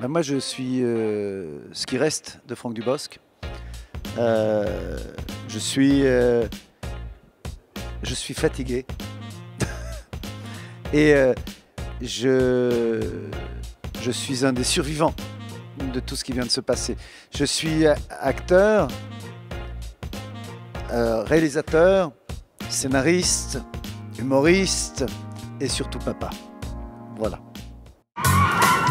Ben moi, je suis ce qui reste de Franck Dubosc. Je suis fatigué. Et je suis un des survivants de tout ce qui vient de se passer. Je suis acteur, réalisateur, scénariste, humoriste et surtout papa. Voilà.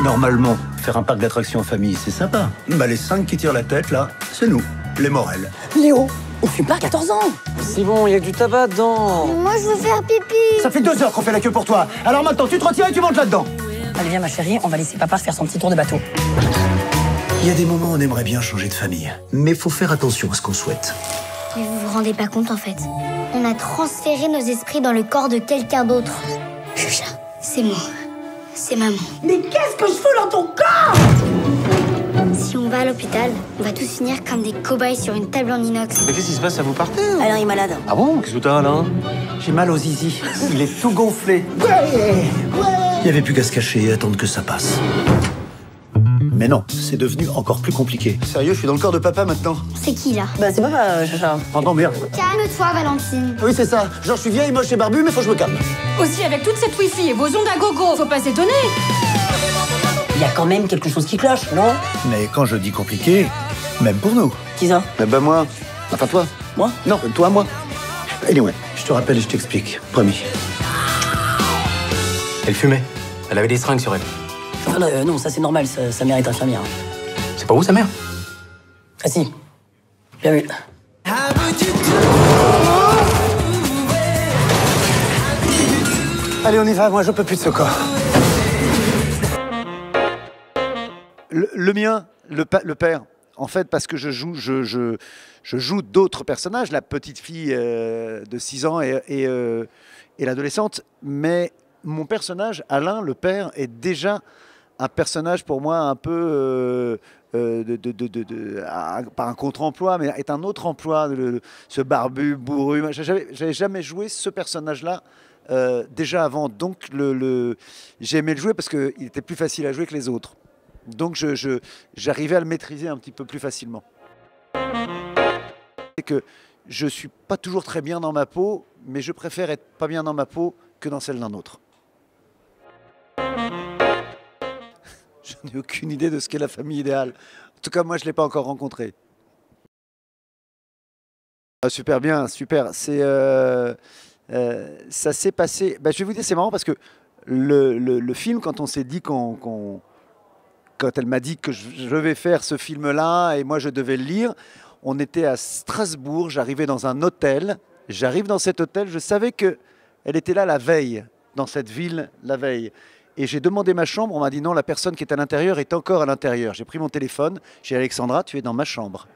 Normalement, faire un parc d'attractions en famille, c'est sympa. Bah les 5 qui tirent la tête, là, c'est nous, les Morel. Léo, on fume pas à 14 ans. C'est bon, il y a du tabac dedans. Moi, je veux faire pipi. Ça fait 2 heures qu'on fait la queue pour toi. Alors maintenant, tu te retires et tu montes là-dedans. Allez, viens, ma chérie, on va laisser papa faire son petit tour de bateau. Il y a des moments où on aimerait bien changer de famille. Mais faut faire attention à ce qu'on souhaite. Mais vous vous rendez pas compte, en fait. On a transféré nos esprits dans le corps de quelqu'un d'autre. Chucha, c'est moi. C'est maman. Mais qu'est-ce que je fous dans ton corps? Si on va à l'hôpital, on va tous finir comme des cobayes sur une table en inox. Mais qu'est-ce qui se passe, ça vous partez ou... Alain est malade. Ah bon? Qu'est-ce que t'as, Alain? J'ai mal aux zizi. Il est tout gonflé. Il n'y avait plus qu'à se cacher et attendre que ça passe. Mais non, c'est devenu encore plus compliqué. Sérieux, je suis dans le corps de papa maintenant. C'est qui, là? Bah, c'est papa, Chacha. Pardon, merde. Calme-toi, Valentine. Oui, c'est ça. Genre, je suis vieille, moche et barbu, mais faut que je me calme. Aussi, avec toute cette wifi et vos ondes à gogo, faut pas s'étonner. Il y a quand même quelque chose qui cloche, non? Mais quand je dis compliqué, même pour nous. Qui ça? Ben moi. Enfin toi. Moi? Non, toi, moi. Anyway, je te rappelle et je t'explique. Promis. Elle fumait. Elle avait des seringues sur elle. Ah, non, ça c'est normal, sa mère est infirmière. C'est pas vous, sa mère? Ah si. Bien vu. Allez, on y va. Moi, je peux plus de ce corps. Le mien, le père, en fait, parce que je joue d'autres personnages, la petite fille de 6 ans et l'adolescente, mais mon personnage, Alain, le père, est déjà un personnage pour moi un peu, pas un contre-emploi, mais est un autre emploi, ce barbu, bourru. J'avais jamais joué ce personnage-là déjà avant, donc j'ai aimé le jouer parce qu'il était plus facile à jouer que les autres. Donc j'arrivais à le maîtriser un petit peu plus facilement. C'est que je ne suis pas toujours très bien dans ma peau, mais je préfère être pas bien dans ma peau que dans celle d'un autre. Je n'ai aucune idée de ce qu'est la famille idéale. En tout cas, moi, je ne l'ai pas encore rencontrée. Ah, super bien, super. Ça s'est passé... je vais vous dire, c'est marrant parce que le film, quand on s'est dit quand elle m'a dit que je vais faire ce film-là et moi je devais le lire, on était à Strasbourg, j'arrivais dans un hôtel, j'arrive dans cet hôtel, je savais qu'elle était là la veille, dans cette ville la veille. Et j'ai demandé ma chambre, on m'a dit non, la personne qui est à l'intérieur est encore à l'intérieur. J'ai pris mon téléphone, j'ai dit Alexandra, tu es dans ma chambre.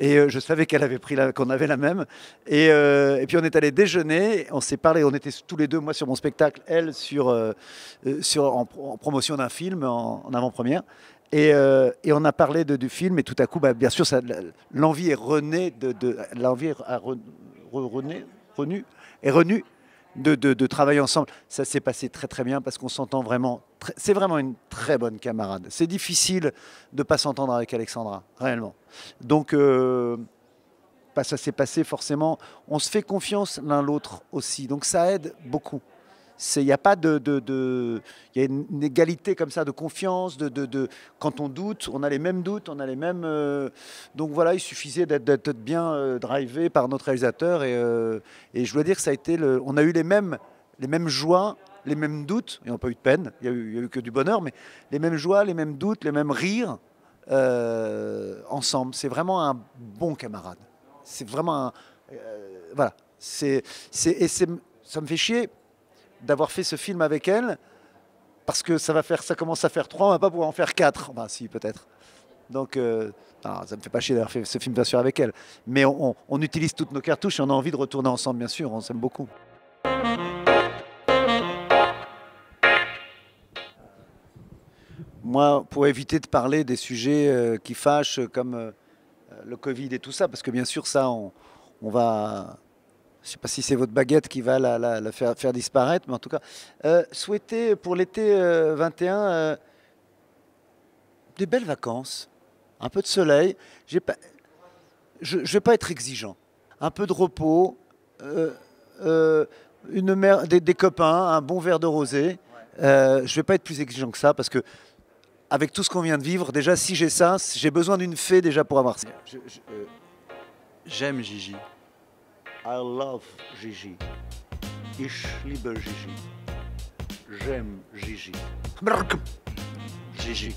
Et je savais qu'on avait la même. Et puis on est allé déjeuner, on s'est parlé, on était tous les deux, moi sur mon spectacle, elle en promotion d'un film, en avant-première. Et on a parlé du film, et tout à coup, bien sûr, l'envie est renée, l'envie est renue de travailler ensemble. Ça s'est passé très très bien parce qu'on s'entend vraiment. C'est vraiment une très bonne camarade. C'est difficile de ne pas s'entendre avec Alexandra, réellement. Donc, ça s'est passé forcément. On se fait confiance l'un l'autre aussi. Donc ça aide beaucoup. Il y a pas il y a une égalité comme ça de confiance. Quand on doute, on a les mêmes doutes, on a les mêmes. Donc voilà, il suffisait d'être bien drivé par notre réalisateur et je dois dire que ça a été on a eu les mêmes joies, les mêmes doutes. Il n'y a pas eu de peine, il y a eu que du bonheur, mais les mêmes joies, les mêmes doutes, les mêmes rires ensemble. C'est vraiment un bon camarade. C'est vraiment voilà. Ça me fait chier d'avoir fait ce film avec elle, parce que ça commence à faire 3, on va pas pouvoir en faire 4. Enfin, si, peut-être. Donc, ça me fait pas chier d'avoir fait ce film, bien sûr, avec elle. Mais on utilise toutes nos cartouches et on a envie de retourner ensemble, bien sûr. On s'aime beaucoup. Moi, pour éviter de parler des sujets qui fâchent, comme le Covid et tout ça, parce que bien sûr, ça, on va... Je ne sais pas si c'est votre baguette qui va la faire disparaître, mais en tout cas, souhaiter pour l'été 21 des belles vacances, un peu de soleil. Je ne vais pas être exigeant. Un peu de repos, des copains, un bon verre de rosé. Je ne vais pas être plus exigeant que ça parce que avec tout ce qu'on vient de vivre, déjà si j'ai ça, j'ai besoin d'une fée déjà pour avoir ça. J'aime Gigi. I love Gigi. Ich liebe Gigi. J'aime Gigi. Gigi.